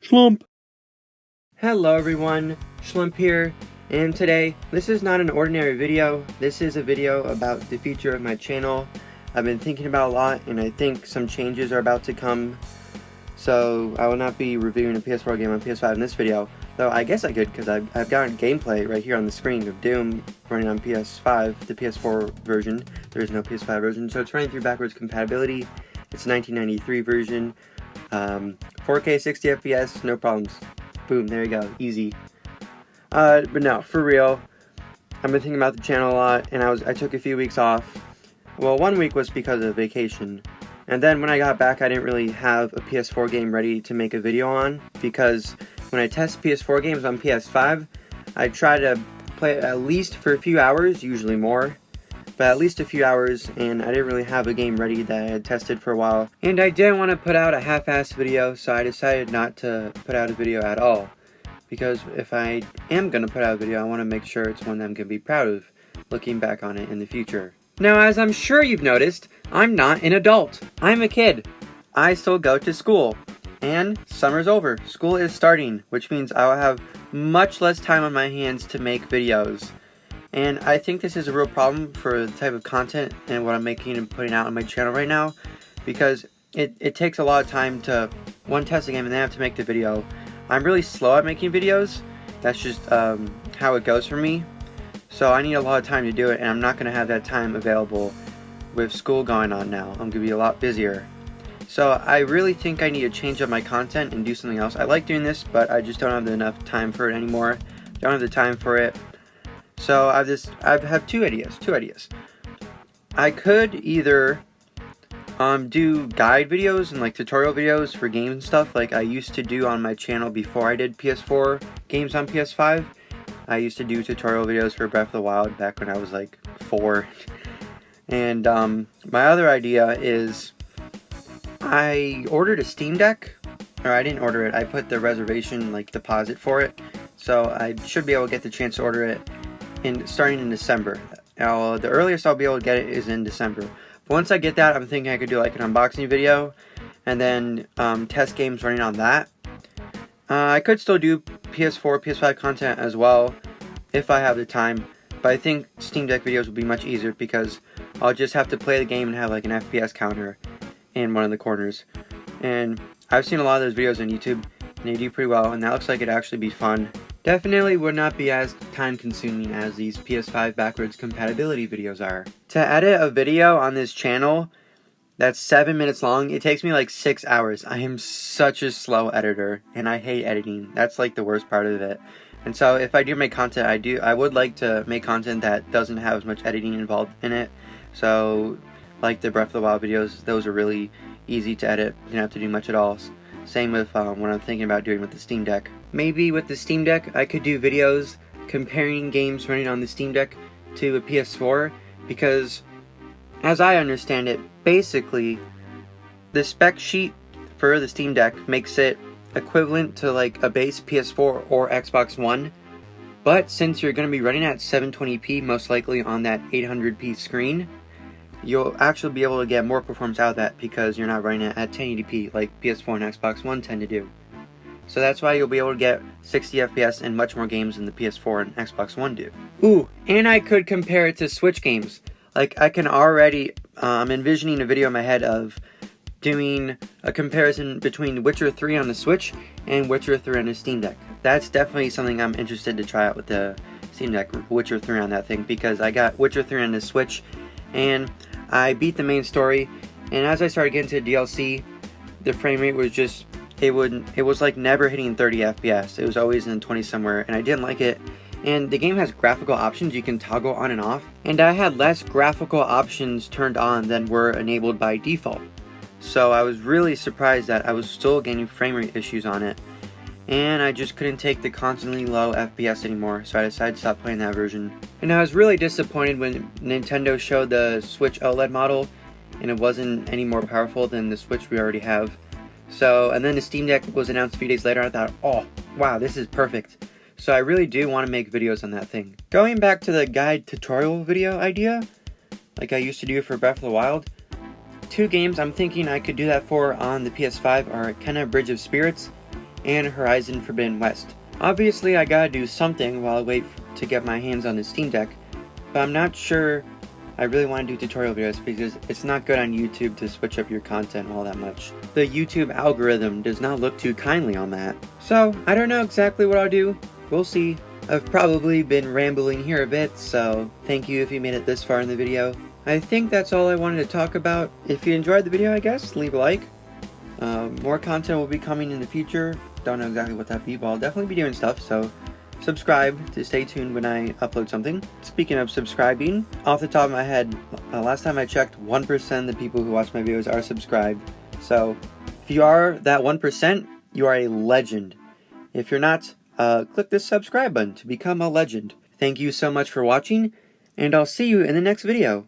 Shlump! Hello everyone, Shlump here, and today, this is not an ordinary video. This is a video about the future of my channel. I've been thinking about a lot, and I think some changes are about to come. So, I will not be reviewing a PS4 game on PS5 in this video. Though, I guess I could, because I've got gameplay right here on the screen of Doom running on PS5, the PS4 version. There is no PS5 version, so it's running through backwards compatibility. It's a 1993 version. 4K 60 FPS, no problems. Boom, there you go, easy. But no, for real, I've been thinking about the channel a lot, and I took a few weeks off. Well, 1 week was because of vacation, and then when I got back, I didn't really have a PS4 game ready to make a video on, because when I test PS4 games on PS5, I try to play it at least for a few hours, usually more, but at least a few hours, and I didn't really have a game ready that I had tested for a while. And I didn't want to put out a half-assed video, so I decided not to put out a video at all. Because if I am going to put out a video, I want to make sure it's one that I'm going to be proud of, looking back on it in the future. Now, as I'm sure you've noticed, I'm not an adult. I'm a kid. I still go to school. And summer's over. School is starting, which means I will have much less time on my hands to make videos. And I think this is a real problem for the type of content and what I'm making and putting out on my channel right now, because it takes a lot of time to, one, test a game and then have to make the video. I'm really slow at making videos. That's just how it goes for me. So I need a lot of time to do it, and I'm not going to have that time available with school going on now. I'm going to be a lot busier. So I really think I need to change up my content and do something else. I like doing this, but I just don't have enough time for it anymore. Don't have the time for it. So I have two ideas. I could either do guide videos and like tutorial videos for games and stuff like I used to do on my channel before I did PS4 games on PS5. I used to do tutorial videos for Breath of the Wild back when I was like 4. And my other idea is I ordered a Steam Deck. Or I didn't order it, I put the reservation like deposit for it. So I should be able to get the chance to order it starting in December. Now, the earliest I'll be able to get it is in December. But once I get that, I'm thinking I could do like an unboxing video and then test games running on that. I could still do PS4, PS5 content as well if I have the time, but I think Steam Deck videos will be much easier because I'll just have to play the game and have like an FPS counter in one of the corners. And I've seen a lot of those videos on YouTube and they do pretty well, and that looks like it'd actually be fun. Definitely would not be as time consuming as these PS5 backwards compatibility videos are. To edit a video on this channel that's 7 minutes long, it takes me like 6 hours. I am such a slow editor and I hate editing. That's like the worst part of it. And so if I do make content, I would like to make content that doesn't have as much editing involved in it. So like the Breath of the Wild videos, those are really easy to edit. You don't have to do much at all. Same with what I'm thinking about doing with the Steam Deck. Maybe with the Steam Deck, I could do videos comparing games running on the Steam Deck to a PS4, because as I understand it, basically the spec sheet for the Steam Deck makes it equivalent to like a base PS4 or Xbox One, but since you're going to be running at 720p most likely on that 800p screen, you'll actually be able to get more performance out of that because you're not running it at 1080p like PS4 and Xbox One tend to do. So that's why you'll be able to get 60 FPS and much more games than the PS4 and Xbox One do. Ooh, and I could compare it to Switch games. Like, I can already, I'm envisioning a video in my head of doing a comparison between Witcher 3 on the Switch and Witcher 3 on the Steam Deck. That's definitely something I'm interested to try out with the Steam Deck, Witcher 3 on that thing, because I got Witcher 3 on the Switch, and I beat the main story, and as I started getting to DLC, the frame rate was just, it was like never hitting 30 FPS. It was always in 20 somewhere, and I didn't like it. And the game has graphical options you can toggle on and off, and I had less graphical options turned on than were enabled by default. So I was really surprised that I was still getting frame rate issues on it, and I just couldn't take the constantly low FPS anymore, so I decided to stop playing that version. And I was really disappointed when Nintendo showed the Switch OLED model, and it wasn't any more powerful than the Switch we already have. So, and then the Steam Deck was announced a few days later, and I thought, oh, wow, this is perfect. So I really do want to make videos on that thing. Going back to the guide tutorial video idea, like I used to do for Breath of the Wild, 2 games I'm thinking I could do that for on the PS5 are Kenna Bridge of Spirits and Horizon Forbidden West. Obviously, I gotta do something while I wait to get my hands on the Steam Deck, but I'm not sure I really want to do tutorial videos because it's not good on YouTube to switch up your content all that much. The YouTube algorithm does not look too kindly on that. So, I don't know exactly what I'll do. We'll see. I've probably been rambling here a bit, so thank you if you made it this far in the video. I think that's all I wanted to talk about. If you enjoyed the video, I guess, leave a like. More content will be coming in the future. Don't know exactly what that be, but I'll definitely be doing stuff, so subscribe to stay tuned when I upload something. Speaking of subscribing, off the top of my head, last time I checked, 1% of the people who watch my videos are subscribed. So, if you are that 1%, you are a legend. If you're not, click the subscribe button to become a legend. Thank you so much for watching, and I'll see you in the next video.